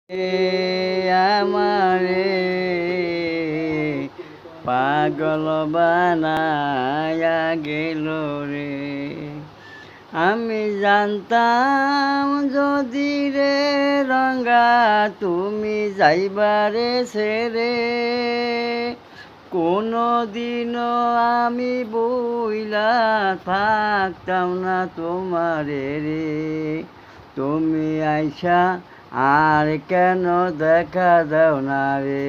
আমারে পাগল বানায়া গেল রে। আমি জানতাম যদি রে রঙ্গা তুমি যাইবারে ছেড়ে, কোনো দিনও আমি বইলা থাকতাম না তোমারে রে। তুমি আইসা আর কেন দেখা দাও না রে,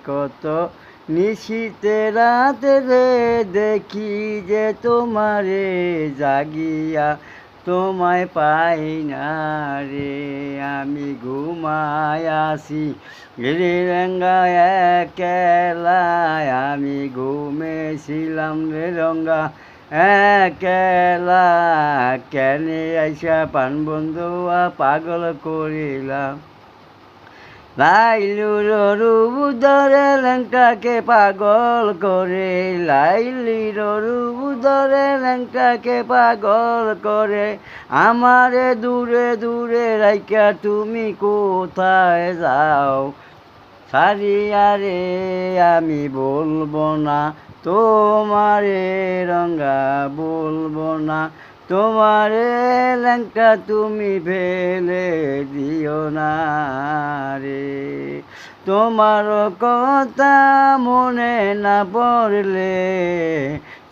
কত নিশীতে রাতে রে দেখি যে তোমারে জাগিয়া তোমায় পাই না রে। আমি ঘুমায় আসি রে রঙ্গা একলায়, আমি ঘুমেছিলাম রে রঙ্গা একলা, কেনে আইসা পান বন্ধুয়া পাগল করিলাম। লাইলুর রুবুদরে লঙ্কাকে পাগল করে, লাইলির রুবুদরে লঙ্কাকে পাগল করে। আমারে দূরে দূরে রাইকা তুমি কোথায় যাও, সারিয়া রে আমি বলবো না তোমারে রঙ্গা, বলবো না তোমারে লঙ্কা, তুমি ফেলে দিও না রে। তোমার কথা মনে না পড়লে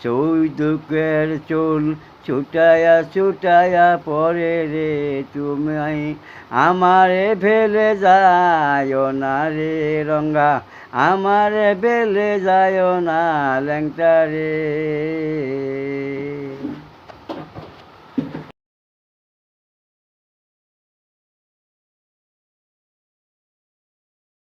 চৌদুকের চুল ছুটায়া ছুটায়া পরে রে। তুমি আমারে ফেলে যায় না রে রঙ্গা, আমারে ফেলে যায় না ল্যাংটা রে।